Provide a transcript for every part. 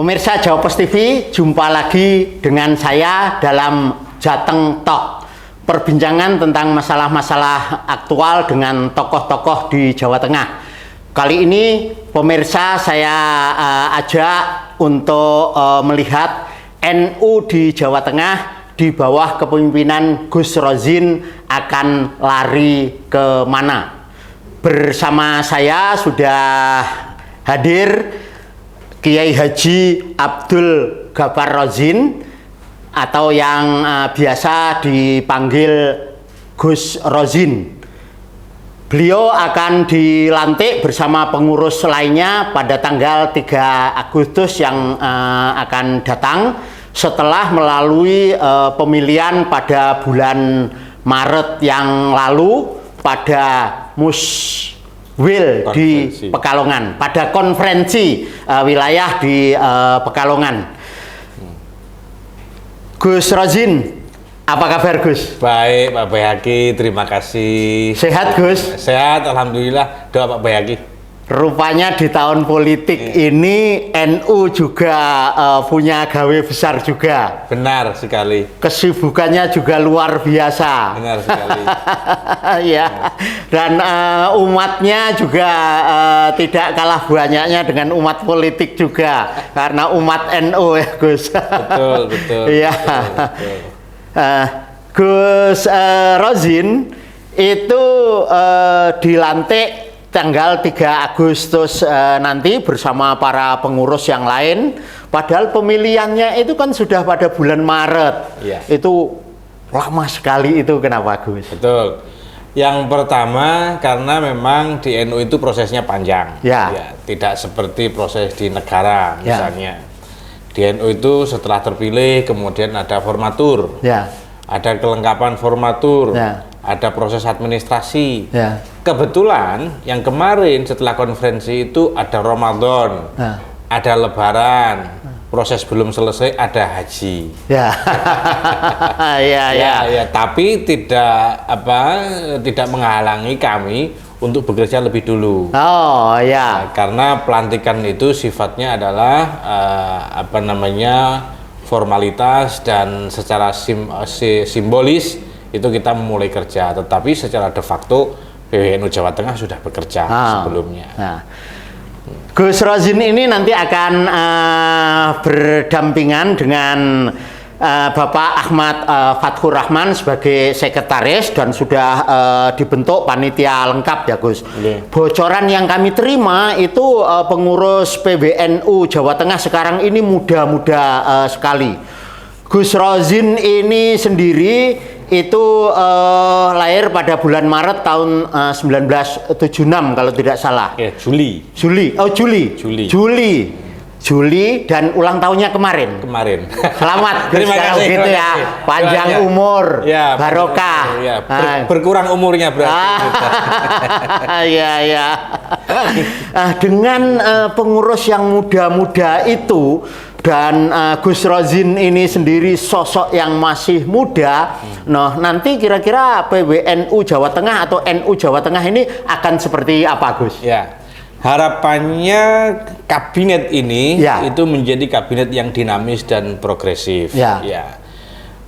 Pemirsa Jawa Pos TV, jumpa lagi dengan saya dalam Jateng Talk. Perbincangan tentang masalah-masalah aktual dengan tokoh-tokoh di Jawa Tengah. Kali ini pemirsa saya ajak untuk melihat NU di Jawa Tengah di bawah kepemimpinan Gus Rozzin akan lari ke mana. Bersama saya sudah hadir Kiai Haji Abdul Ghaffar Rozzin atau yang biasa dipanggil Gus Rozzin. Beliau akan dilantik bersama pengurus lainnya pada tanggal 3 Agustus yang akan datang setelah melalui pemilihan pada bulan Maret yang lalu pada di Pekalongan, pada konferensi wilayah di Pekalongan. Gus Rozzin, apa kabar Gus? Baik Pak Bayhaqi, terima kasih. Sehat Gus? Sehat, alhamdulillah. Doa Pak Bayhaqi. Rupanya di tahun politik ini NU juga punya gawe besar juga. Benar sekali. Kesibukannya juga luar biasa. Benar sekali. Ya. Dan umatnya juga tidak kalah banyaknya dengan umat politik juga. Karena umat NU ya Gus. Betul, betul. Iya. Gus Rozzin itu dilantik tanggal 3 Agustus nanti bersama para pengurus yang lain. Padahal pemilihannya itu kan sudah pada bulan Maret. Iya. Itu lama sekali itu, kenapa Gus? Betul. Yang pertama karena memang di NU itu prosesnya panjang. Ya. Ya, tidak seperti proses di negara misalnya. Ya. Di NU itu setelah terpilih kemudian ada formatur. Ya. Ada kelengkapan formatur. Ya. Ada proses administrasi. Ya. Kebetulan yang kemarin setelah konferensi itu ada Ramadan, ada Lebaran, proses belum selesai ada haji. Ya. Ya, tapi tidak menghalangi kami untuk bekerja lebih dulu. Oh ya. Karena pelantikan itu sifatnya adalah formalitas dan secara simbolis itu kita memulai kerja, tetapi secara de facto PWNU Jawa Tengah sudah bekerja sebelumnya. Nah, Gus Rozzin ini nanti akan berdampingan dengan Bapak Ahmad Fathur Rahman sebagai sekretaris dan sudah dibentuk panitia lengkap ya Gus. Bocoran yang kami terima itu pengurus PBNU Jawa Tengah sekarang ini muda-muda sekali. Gus Rozzin ini sendiri itu lahir pada bulan Maret tahun 1976 kalau tidak salah. Juli dan ulang tahunnya kemarin. Selamat terima kasih gitu ya. Panjang umur, ya, barokah. Ya, berkurang umurnya berarti. Ya. Dengan pengurus yang muda-muda itu dan Gus Rozzin ini sendiri sosok yang masih muda. Nah, nanti kira-kira PBNU Jawa Tengah atau NU Jawa Tengah ini akan seperti apa, Gus? Ya, harapannya kabinet ini itu menjadi kabinet yang dinamis dan progresif. Ya.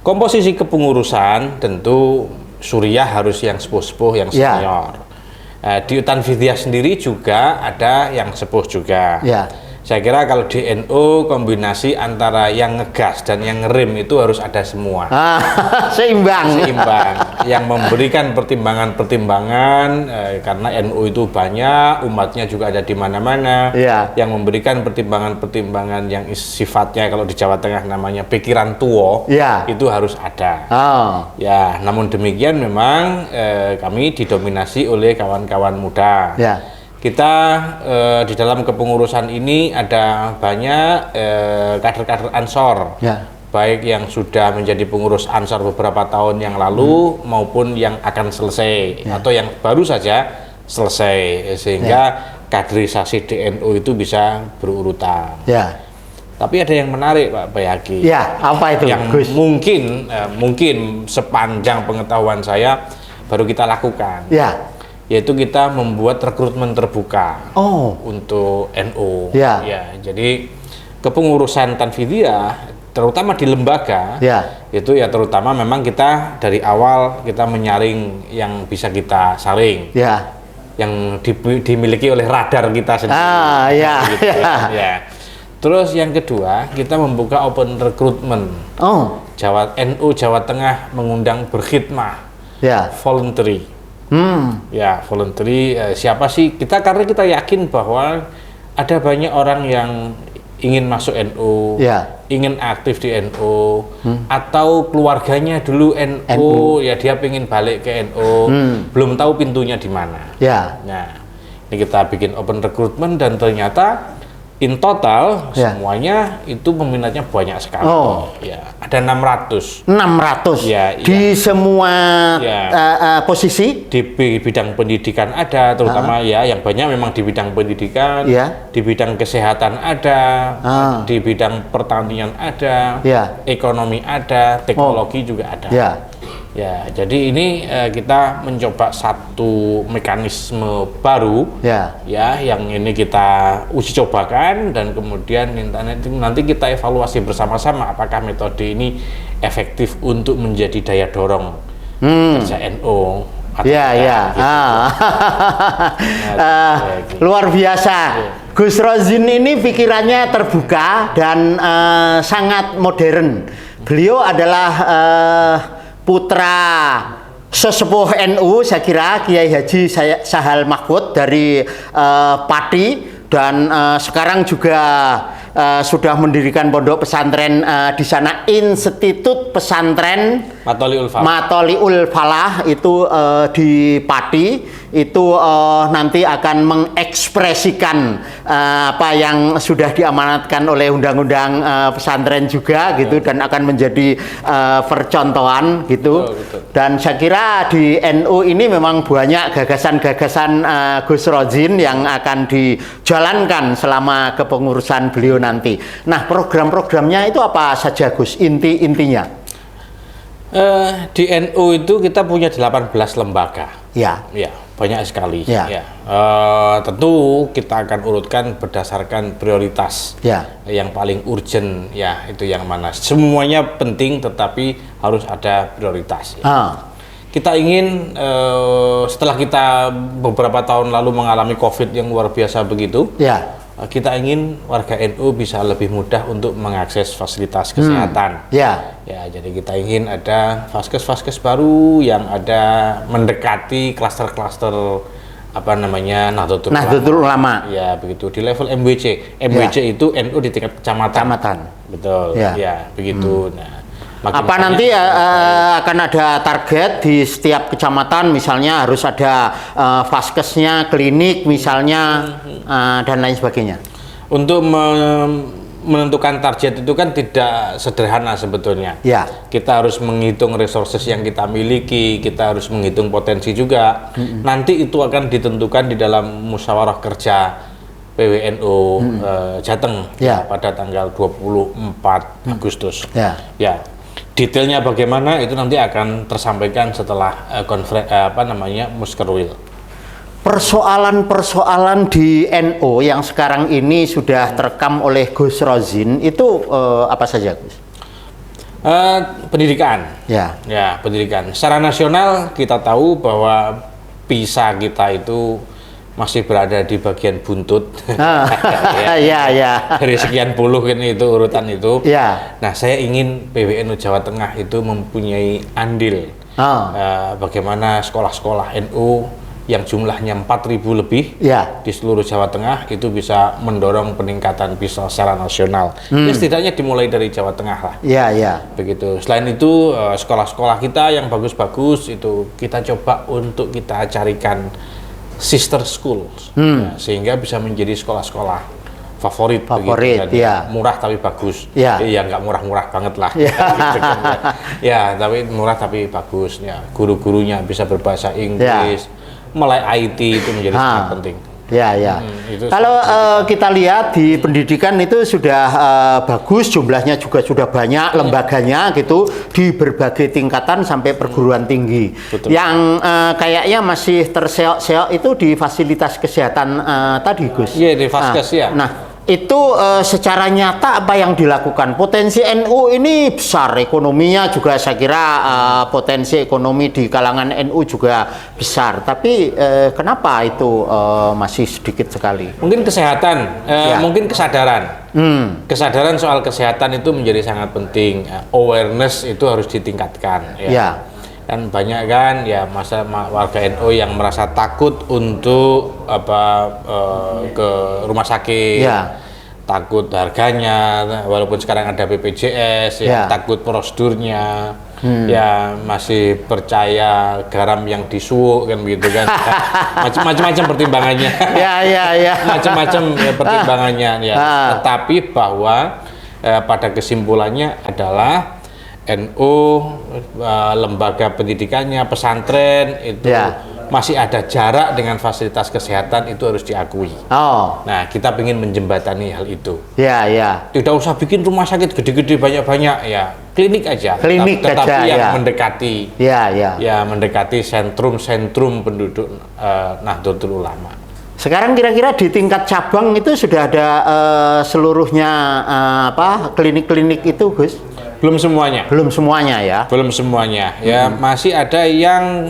Komposisi kepengurusan tentu Suriah harus yang sepuh-sepuh, yang senior. Di Utan Vidya sendiri juga ada yang sepuh juga. Saya kira kalau di NU kombinasi antara yang ngegas dan yang ngerem itu harus ada semua. Seimbang. Yang memberikan pertimbangan-pertimbangan karena NU itu banyak, umatnya juga ada di mana-mana. Yang memberikan pertimbangan-pertimbangan yang sifatnya kalau di Jawa Tengah namanya pikiran tua, itu harus ada. Ya, namun demikian memang kami didominasi oleh kawan-kawan muda. Kita di dalam kepengurusan ini ada banyak kader-kader Ansor, baik yang sudah menjadi pengurus Ansor beberapa tahun yang lalu maupun yang akan selesai atau yang baru saja selesai, sehingga kaderisasi DNU itu bisa berurutan. Tapi ada yang menarik Pak Bayhaqi. Apa itu? Yang Gus? mungkin sepanjang pengetahuan saya baru kita lakukan. Yaitu kita membuat rekrutmen terbuka untuk NU. Jadi kepengurusan Tanfidiyah, terutama di lembaga, itu ya terutama memang kita dari awal kita menyaring yang bisa kita saring, yang dimiliki oleh radar kita sendiri. Gitu, ya. Terus yang kedua, kita membuka open recruitment. NU Jawa Tengah mengundang berkhidmah, voluntary. Ya, voluntary. Siapa sih kita? Karena kita yakin bahwa ada banyak orang yang ingin masuk NU, ingin aktif di NU, atau keluarganya dulu NU, ya dia ingin balik ke NU, belum tahu pintunya di mana. Nah, ini kita bikin open recruitment dan ternyata in total semuanya itu peminatnya banyak sekali. Ya, ada 600. Di semua posisi? Di bidang pendidikan ada, terutama yang banyak memang di bidang pendidikan, di bidang kesehatan ada, di bidang pertanian ada, ekonomi ada, teknologi juga ada. Ya, jadi ini kita mencoba satu mekanisme baru, yang ini kita uji cobakan dan kemudian nanti kita evaluasi bersama-sama apakah metode ini efektif untuk menjadi daya dorong kerja NU. Luar biasa. Gus Rodzin ini pikirannya terbuka dan sangat modern. Beliau adalah putra sesepuh NU, saya kira Kiai Haji Sahal Mahfud dari Pati, dan sekarang juga sudah mendirikan pondok pesantren di sana, Institut Pesantren Matoliul Falah itu di Pati. Itu nanti akan mengekspresikan apa yang sudah diamanatkan oleh undang-undang pesantren juga gitu, dan akan menjadi percontohan gitu. Dan saya kira di NU ini memang banyak gagasan-gagasan Gus Rodzin yang akan dijalankan selama kepengurusan beliau nanti. Nah, program-programnya itu apa saja, Gus? Intinya? Di NU itu kita punya 18 lembaga. Ya, banyak sekali. Tentu kita akan urutkan berdasarkan prioritas. Yang paling urgent, itu yang mana. Semuanya penting, tetapi harus ada prioritas. Kita ingin setelah kita beberapa tahun lalu mengalami COVID yang luar biasa begitu, kita ingin warga NU bisa lebih mudah untuk mengakses fasilitas kesehatan. Jadi kita ingin ada vaskes-vaskes baru yang ada mendekati klaster-klaster Nahdlatul Ulama. Ya, begitu di level MWC. MWC itu NU di tingkat kecamatan. Betul. Begitu. Nah, apa nanti akan ada target di setiap kecamatan, misalnya harus ada vaskesnya, klinik misalnya, dan lain sebagainya? Untuk menentukan target itu kan tidak sederhana sebetulnya. Kita harus menghitung resources yang kita miliki, kita harus menghitung potensi juga. Nanti itu akan ditentukan di dalam musyawarah kerja PWNU Jateng pada tanggal 24 Agustus. Detailnya bagaimana itu nanti akan tersampaikan setelah Muskerwil. Persoalan-persoalan di NU yang sekarang ini sudah terekam oleh Gus Rodzin itu apa saja, Gus? Pendidikan. Pendidikan. Secara nasional kita tahu bahwa PISA kita itu masih berada di bagian buntut. Dari sekian puluh ini itu urutan itu. Nah, saya ingin PWNU Jawa Tengah itu mempunyai andil. Bagaimana sekolah-sekolah NU yang jumlahnya 4.000 lebih di seluruh Jawa Tengah itu bisa mendorong peningkatan PISA secara nasional. Setidaknya dimulai dari Jawa Tengah lah. Begitu. Selain itu sekolah-sekolah kita yang bagus-bagus itu kita coba untuk kita carikan sister schools, sehingga bisa menjadi sekolah-sekolah favorit begitu, dan murah tapi bagus. Nggak murah-murah banget lah. Tapi murah tapi bagus. Guru-gurunya bisa berbahasa Inggris, mulai IT itu menjadi sangat penting. Kalau kita lihat di pendidikan itu sudah bagus, jumlahnya juga sudah banyak, lembaganya gitu di berbagai tingkatan sampai perguruan tinggi. Yang kayaknya masih terseok-seok itu di fasilitas kesehatan tadi, Gus. Di Vaskes. Nah, Itu secara nyata apa yang dilakukan? Potensi NU ini besar, ekonominya juga saya kira potensi ekonomi di kalangan NU juga besar. Tapi kenapa itu masih sedikit sekali? Mungkin kesehatan, mungkin kesadaran. Kesadaran soal kesehatan itu menjadi sangat penting. Awareness itu harus ditingkatkan. Ya. Dan banyak kan ya warga NU yang merasa takut untuk ke rumah sakit, takut harganya, walaupun sekarang ada BPJS, takut prosedurnya, ya masih percaya garam yang disuuk kan begitu kan, macam-macam pertimbangannya, macam-macam pertimbangannya ya. Tetapi bahwa pada kesimpulannya adalah NU, lembaga pendidikannya, pesantren itu masih ada jarak dengan fasilitas kesehatan, itu harus diakui. Nah, kita ingin menjembatani hal itu. Tidak usah bikin rumah sakit gede-gede banyak-banyak, ya klinik aja. Tetapi yang mendekati, mendekati sentrum-sentrum penduduk Nahdlatul Ulama. Sekarang kira-kira di tingkat cabang itu sudah ada seluruhnya klinik-klinik itu, Gus? Belum semuanya. Belum semuanya ya. Belum semuanya. Ya, masih ada yang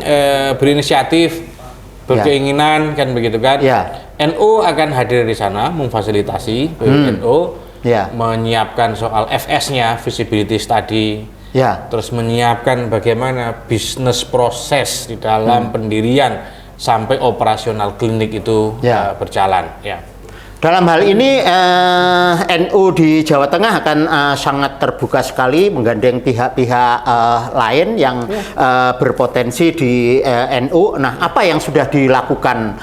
berinisiatif, berkeinginan kan begitu kan. NU akan hadir di sana memfasilitasi NU menyiapkan soal FS-nya, visibility study. Terus menyiapkan bagaimana bisnis proses di dalam pendirian sampai operasional klinik itu berjalan, Dalam hal ini NU di Jawa Tengah akan sangat terbuka sekali menggandeng pihak-pihak lain yang berpotensi di NU. Nah, apa yang sudah dilakukan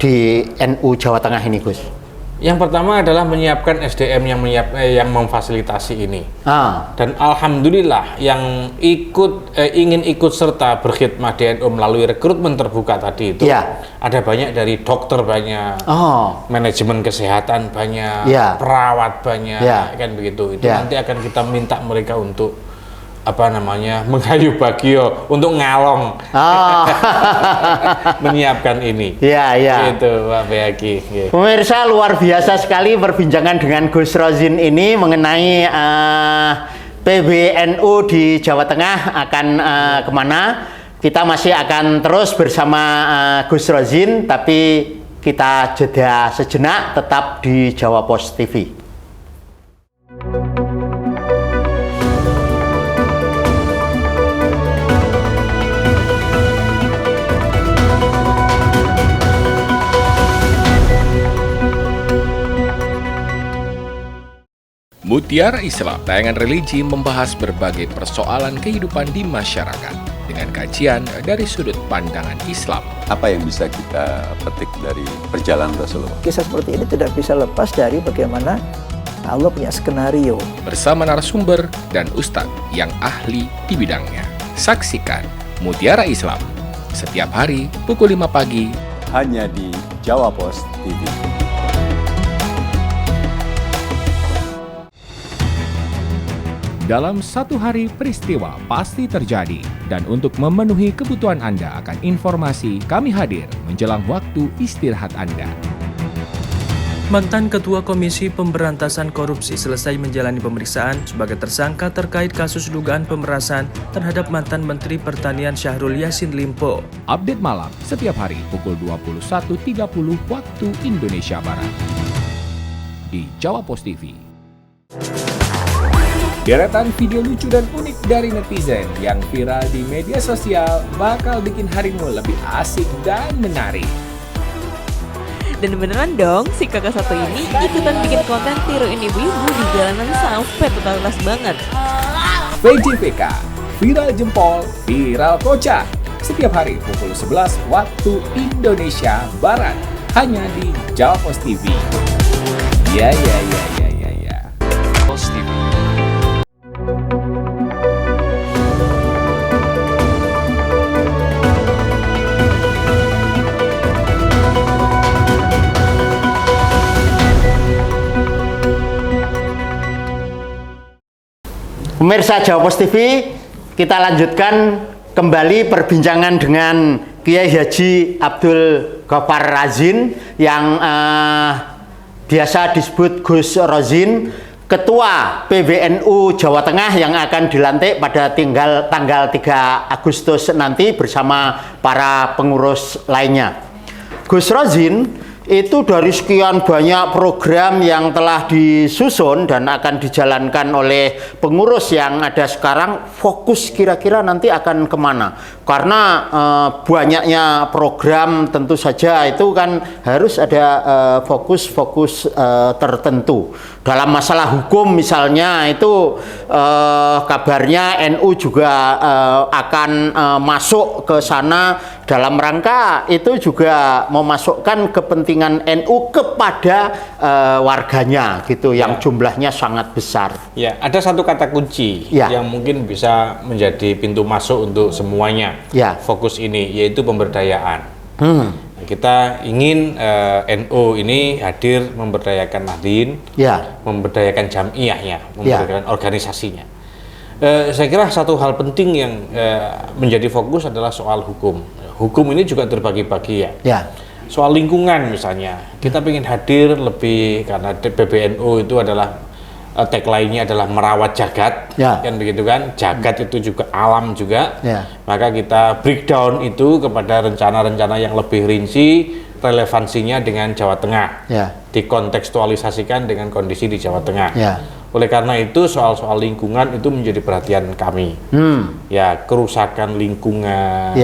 di NU Jawa Tengah ini, Gus? Yang pertama adalah menyiapkan SDM yang memfasilitasi ini. Dan alhamdulillah yang ingin ikut serta berkhidmat di NU melalui rekrutmen terbuka tadi itu ada banyak, dari dokter banyak, manajemen kesehatan banyak, perawat banyak, kan begitu. Itu nanti akan kita minta mereka untuk menghayu bagio untuk ngalong, menyiapkan ini. Itu Pak Bayaki. Pemirsa, luar biasa sekali perbincangan dengan Gus Rozzin ini mengenai PBNU di Jawa Tengah akan kemana. Kita masih akan terus bersama Gus Rozzin, tapi kita jeda sejenak, tetap di Jawa Pos TV. Mutiara Islam, tayangan religi membahas berbagai persoalan kehidupan di masyarakat dengan kajian dari sudut pandangan Islam. Apa yang bisa kita petik dari perjalanan Rasulullah? Kisah seperti ini tidak bisa lepas dari bagaimana Allah punya skenario. Bersama narasumber dan ustadz yang ahli di bidangnya. Saksikan Mutiara Islam setiap hari pukul 5 pagi hanya di Jawa Pos TV. Dalam satu hari peristiwa pasti terjadi, dan untuk memenuhi kebutuhan Anda akan informasi, kami hadir menjelang waktu istirahat Anda. Mantan Ketua Komisi Pemberantasan Korupsi selesai menjalani pemeriksaan sebagai tersangka terkait kasus dugaan pemerasan terhadap mantan Menteri Pertanian Syahrul Yassin Limpo. Update malam setiap hari pukul 21.30 waktu Indonesia Barat di Jawa Pos TV. Deretan video lucu dan unik dari netizen yang viral di media sosial bakal bikin harimu lebih asik dan menarik. Dan beneran dong, si kakak satu ini ikutan bikin konten tiruin ibu-ibu di jalanan sampai totalitas banget. VJPK, viral jempol, viral kocak. Setiap hari pukul 11 waktu Indonesia Barat, hanya di Jawa Pos TV. Ya. Pos TV. Pemirsa Jawa Pos TV, kita lanjutkan kembali perbincangan dengan Kiai Haji Abdul Ghaffar Razzin yang biasa disebut Gus Rozin, Ketua PBNU Jawa Tengah yang akan dilantik pada tanggal 3 Agustus nanti bersama para pengurus lainnya. Gus Rozin itu dari sekian banyak program yang telah disusun dan akan dijalankan oleh pengurus yang ada sekarang, fokus kira-kira nanti akan kemana? Karena banyaknya program tentu saja itu kan harus ada fokus-fokus tertentu. Dalam masalah hukum misalnya itu kabarnya NU juga akan masuk ke sana dalam rangka itu juga memasukkan kepentingan NU kepada warganya gitu yang jumlahnya sangat besar. Ya, ada satu kata kunci yang mungkin bisa menjadi pintu masuk untuk semuanya. Fokus ini yaitu pemberdayaan. Kita ingin NU ini hadir memberdayakan Nahdien, memberdayakan jamiahnya, memberdayakan organisasinya. Saya kira satu hal penting yang menjadi fokus adalah soal hukum. Hukum ini juga terbagi-bagi soal lingkungan misalnya, kita ingin hadir lebih karena PBNU itu adalah tagline-nya adalah merawat jagat, kan begitu kan? Jagat itu juga alam juga. Maka kita breakdown itu kepada rencana-rencana yang lebih rinci, relevansinya dengan Jawa Tengah, dikontekstualisasikan dengan kondisi di Jawa Tengah. Oleh karena itu soal-soal lingkungan itu menjadi perhatian kami. Ya, kerusakan lingkungan,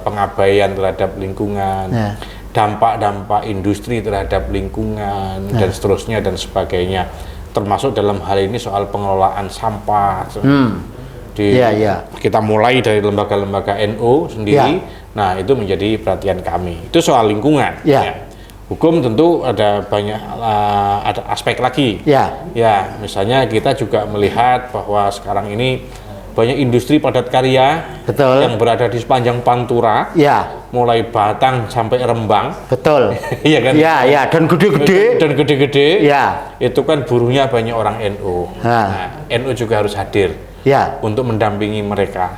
pengabaian terhadap lingkungan, dampak-dampak industri terhadap lingkungan dan seterusnya dan sebagainya. Termasuk dalam hal ini soal pengelolaan sampah. Kita mulai dari lembaga-lembaga NU sendiri. Nah, itu menjadi perhatian kami. Itu soal lingkungan. Hukum tentu ada banyak ada aspek lagi. Misalnya kita juga melihat bahwa sekarang ini banyak industri padat karya yang berada di sepanjang Pantura, mulai Batang sampai Rembang. Iya kan? Dan gede-gede. Itu kan buruhnya banyak orang NU. Nah, NU juga harus hadir untuk mendampingi mereka,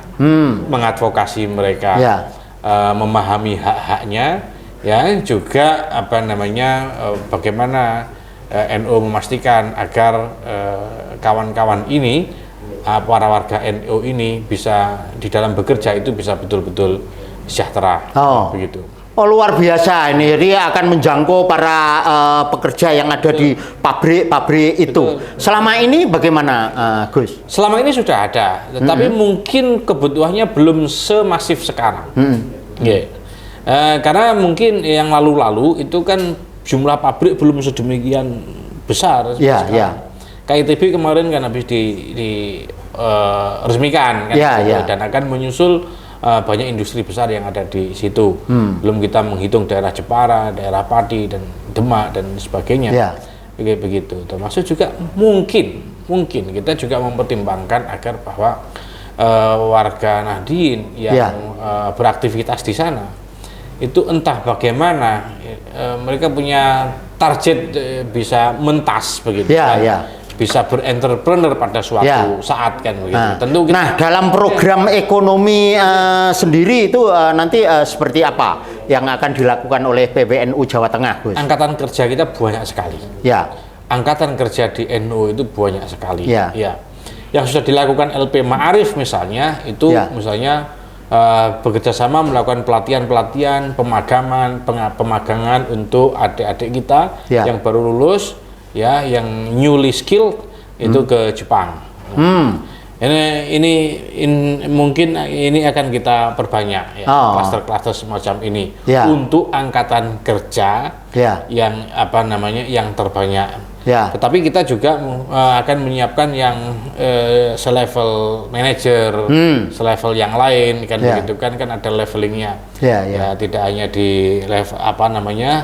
mengadvokasi mereka, memahami hak-haknya. Juga bagaimana NU memastikan agar kawan-kawan ini, para warga NU ini bisa di dalam bekerja itu bisa betul-betul sejahtera. Begitu. Luar biasa ini, dia akan menjangkau para pekerja yang ada di pabrik-pabrik itu. Selama ini bagaimana, Gus? Selama ini sudah ada, tetapi mungkin kebutuhannya belum semasif sekarang. Karena mungkin yang lalu-lalu itu kan jumlah pabrik belum sedemikian besar. KITB kemarin kan habis diresmikan dan akan menyusul banyak industri besar yang ada di situ. Belum kita menghitung daerah Jepara, daerah Pati dan Demak dan sebagainya. Begitu. Termasuk juga mungkin kita juga mempertimbangkan agar bahwa warga Nahdien yang beraktivitas di sana itu entah bagaimana mereka punya target bisa mentas begitu bisa berentrepreneur pada suatu saat kan begitu. Tentu kita, dalam program ekonomi sendiri itu nanti seperti apa yang akan dilakukan oleh PBNU Jawa Tengah, Gus? Angkatan kerja kita banyak sekali. Angkatan kerja di NU itu banyak sekali. Yang sudah dilakukan LP Ma'arif misalnya itu misalnya bekerjasama melakukan pelatihan-pelatihan, pemagangan untuk adik-adik kita yang baru lulus, yang newly skilled itu ke Jepang. Ini mungkin ini akan kita perbanyak klaster-klaster semacam ini untuk angkatan kerja yang yang terbanyak. Tetapi kita juga akan menyiapkan yang selevel manajer, selevel yang lain kan begitu kan ada levelingnya. Tidak hanya di level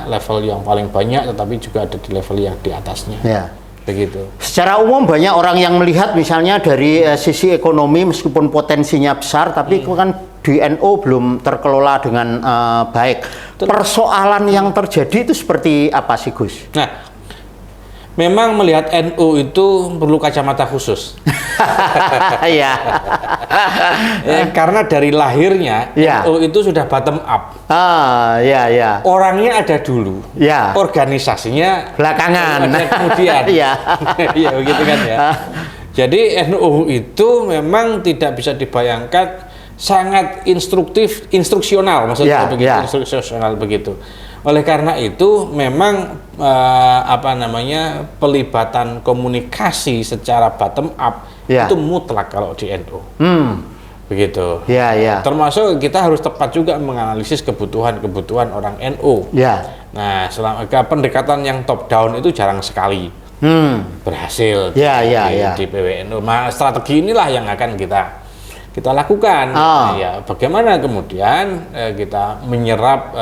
level yang paling banyak, tetapi juga ada di level yang di atasnya. Begitu. Secara umum banyak orang yang melihat misalnya dari sisi ekonomi meskipun potensinya besar, tapi kan di NU belum terkelola dengan baik. Persoalan yang terjadi itu seperti apa sih, Gus? Nah, memang melihat NU itu perlu kacamata khusus. Iya. Karena dari lahirnya Ya. NU itu sudah bottom up. Iya, iya. Orangnya ada dulu. Ya. Organisasinya Belakangan. ada kemudian. Iya. Iya begitu kan ya. Jadi NU itu memang tidak bisa dibayangkan sangat instruksional, maksudnya begitu, instruksional begitu. Oleh karena itu memang pelibatan komunikasi secara bottom up itu mutlak kalau di NU. Begitu. Termasuk kita harus tepat juga menganalisis kebutuhan orang NU. Nah, pendekatan yang top down itu jarang sekali berhasil di PWNU. Nah, strategi inilah yang akan kita lakukan. Ya, bagaimana kemudian kita menyerap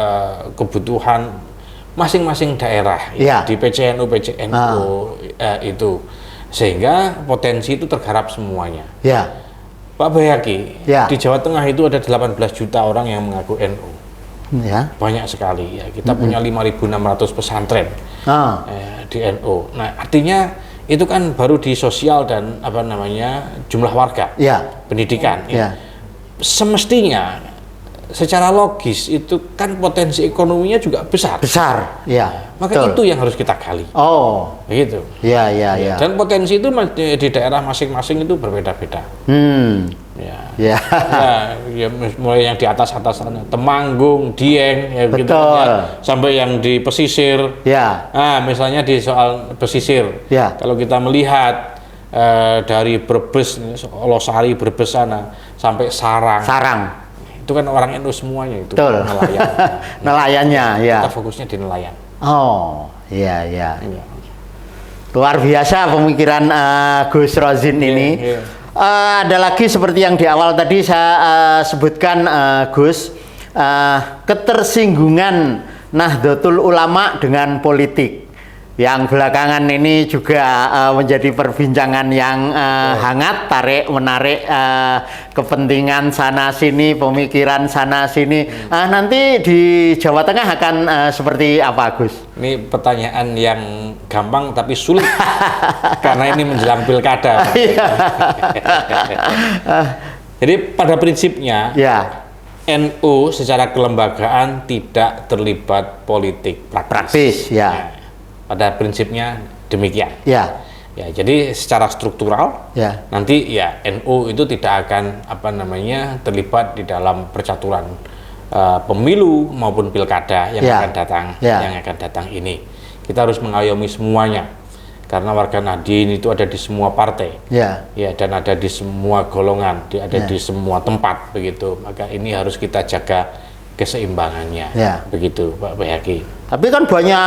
kebutuhan masing-masing daerah di PCNU itu, sehingga potensi itu tergarap semuanya. Pak Bayaki, di Jawa Tengah itu ada 18 juta orang yang mengaku NU. Banyak sekali ya. Kita punya 5.600 pesantren di NU. Nah, artinya itu kan baru di sosial dan jumlah warga, pendidikan. Semestinya secara logis itu kan potensi ekonominya juga besar. Maka itu yang harus kita gali. Begitu. Dan potensi itu di daerah masing-masing itu berbeda-beda. Mulai yang di atas sana, Temanggung, Dieng, gitu, sampai yang di pesisir. Misalnya di soal pesisir, kalau kita melihat dari Brebes, Losari, Brebes sana sampai Sarang, itu kan orang NU semuanya itu. Nelayan. Nelayannya, kita fokusnya di nelayan. Luar biasa pemikiran Gus Rozzin ini. Ada lagi seperti yang di awal tadi saya sebutkan, Gus, ketersinggungan Nahdlatul Ulama dengan politik yang belakangan ini juga menjadi perbincangan yang hangat, tarik menarik, kepentingan sana sini, pemikiran sana sini. Nanti di Jawa Tengah akan seperti apa, Gus? Ini pertanyaan yang gampang tapi sulit karena ini menjelang pilkada. Jadi pada prinsipnya NU secara kelembagaan tidak terlibat politik praktis. Pada prinsipnya demikian. Jadi secara struktural nanti NU itu tidak akan terlibat di dalam percaturan pemilu maupun pilkada yang akan datang ini. Kita harus mengayomi semuanya karena warga Nahdien itu ada di semua partai, dan ada di semua golongan, ada di semua tempat begitu. Maka ini harus kita jaga keseimbangannya, begitu Pak Bayaki. Tapi kan banyak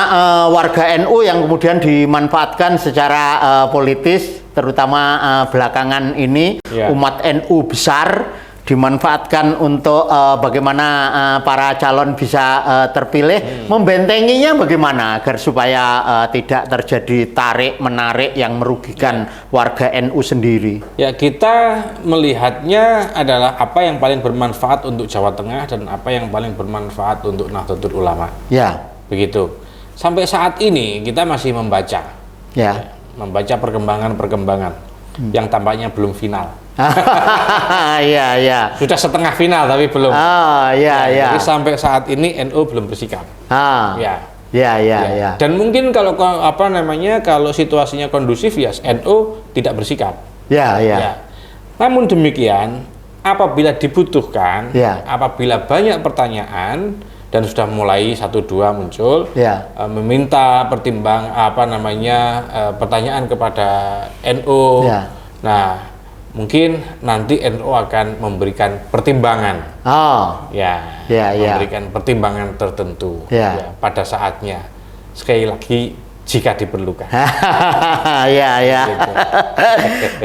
warga NU yang kemudian dimanfaatkan secara politis, terutama belakangan ini umat NU besar dimanfaatkan untuk bagaimana para calon bisa terpilih, membentenginya bagaimana agar supaya tidak terjadi tarik-menarik yang merugikan warga NU sendiri. Kita melihatnya adalah apa yang paling bermanfaat untuk Jawa Tengah dan apa yang paling bermanfaat untuk Nahdlatul Ulama. Begitu. Sampai saat ini kita masih membaca, membaca perkembangan yang tampaknya belum final. Sudah setengah final tapi belum. Jadi sampai saat ini NU belum bersikap. Dan mungkin kalau kalau situasinya kondusif NU tidak bersikap. Namun demikian, apabila dibutuhkan, apabila banyak pertanyaan dan sudah mulai 1-2 muncul, meminta pertanyaan kepada NU. Nah, mungkin nanti NU akan memberikan pertimbangan, memberikan pertimbangan tertentu pada saatnya. Sekali lagi, jika diperlukan. Gitu.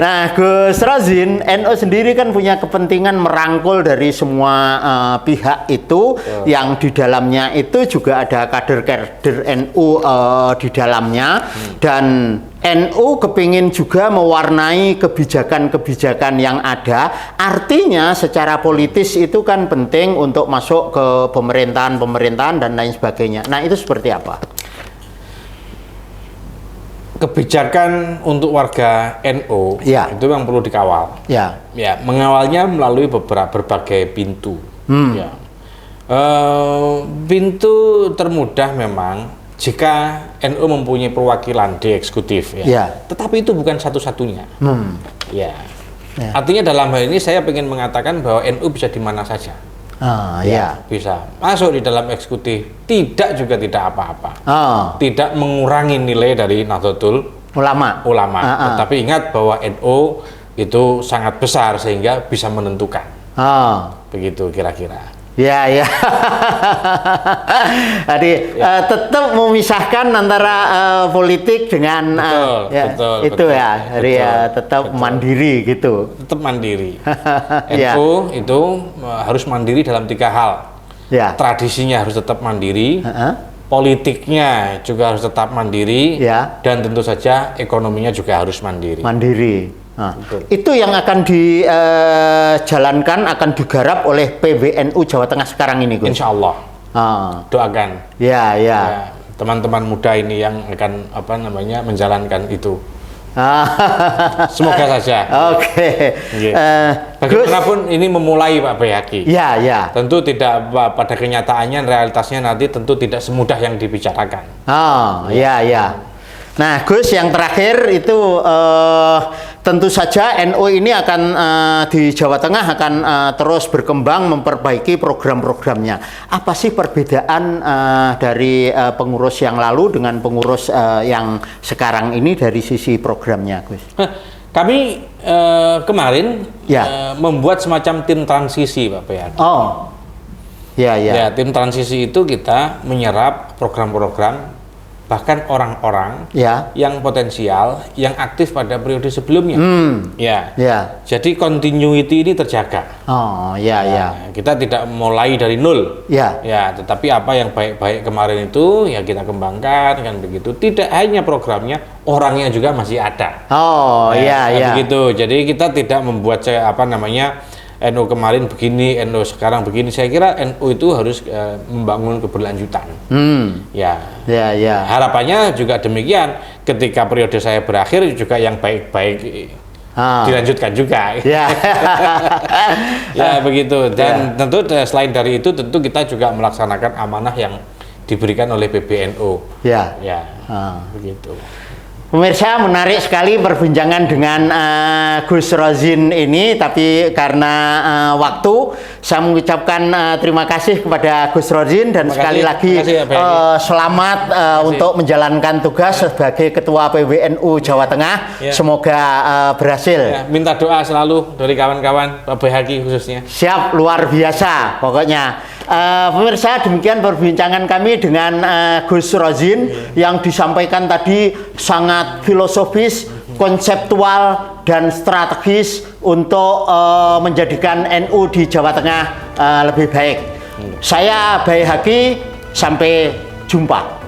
Nah, Gus Rozzin, NU sendiri kan punya kepentingan merangkul dari semua pihak itu, yang di dalamnya itu juga ada kader-kader NU di dalamnya, dan NU kepingin juga mewarnai kebijakan-kebijakan yang ada. Artinya secara politis itu kan penting untuk masuk ke pemerintahan dan lain sebagainya. Nah, itu seperti apa? kebijakan untuk warga NU Ya. itu yang perlu dikawal. Ya. Ya, mengawalnya melalui berbagai pintu. Ya. Pintu termudah memang jika NU mempunyai perwakilan di eksekutif. Ya. Ya. Tetapi itu bukan satu-satunya. Ya. Ya. Artinya dalam hal ini saya ingin mengatakan bahwa NU bisa di mana saja. Ya. Bisa masuk di dalam eksekutif, tidak juga tidak apa-apa. Tidak mengurangi nilai dari Nahdlatul Ulama. Tetapi ingat bahwa NU itu sangat besar sehingga bisa menentukan. Begitu kira-kira. Ya, ya. Jadi tetap memisahkan antara politik dengan betul, itu betul, ya. Jadi tetap mandiri gitu. Tetap mandiri. Ya. NU itu harus mandiri dalam 3 hal. Ya. Tradisinya harus tetap mandiri. Politiknya juga harus tetap mandiri. Ya. Dan tentu saja ekonominya juga harus mandiri. Mandiri. Itu yang akan dijalankan, akan digarap oleh PBNU Jawa Tengah sekarang ini, Gus. Insya Allah. Doakan. Ya, ya. Teman-teman muda ini yang akan menjalankan itu. Semoga saja. Oke. Bagaimanapun ini memulai Pak Bayhaqi. Ya, ya. Tentu tidak pada kenyataannya, realitasnya nanti tentu tidak semudah yang dibicarakan. Ya, ya. Nah, Gus, yang terakhir itu tentu saja NU ini akan di Jawa Tengah akan terus berkembang, memperbaiki program-programnya. Apa sih perbedaan dari pengurus yang lalu dengan pengurus yang sekarang ini dari sisi programnya, Gus? Kami kemarin membuat semacam tim transisi, Pak Bayhaqi. Ya, ya. Ya, tim transisi itu kita menyerap program-program bahkan orang-orang yang potensial, yang aktif pada periode sebelumnya. Ya. Jadi continuity ini terjaga. Kita tidak mulai dari nol. Ya, tetapi apa yang baik-baik kemarin itu ya kita kembangkan kan begitu. Tidak hanya programnya, orangnya juga masih ada. Begitu. Jadi kita tidak membuat NU kemarin begini, NU sekarang begini. Saya kira NU itu harus membangun keberlanjutan. Harapannya juga demikian. Ketika periode saya berakhir juga yang baik-baik dilanjutkan juga. Ya begitu. Dan tentu selain dari itu, tentu kita juga melaksanakan amanah yang diberikan oleh PBNU. Begitu. Pemirsa, menarik sekali perbincangan dengan Gus Rozzin ini, tapi karena waktu, saya mengucapkan terima kasih kepada Gus Rozzin dan sekali lagi selamat untuk menjalankan tugas sebagai Ketua PBNU Jawa Tengah. Semoga berhasil. Minta doa selalu dari kawan-kawan Pak Bayhaqi khususnya. Siap, luar biasa pokoknya. Pemirsa, demikian perbincangan kami dengan Gus Rozzin yang disampaikan tadi sangat filosofis, konseptual, dan strategis untuk menjadikan NU di Jawa Tengah lebih baik. Saya Bayhaqi, sampai jumpa.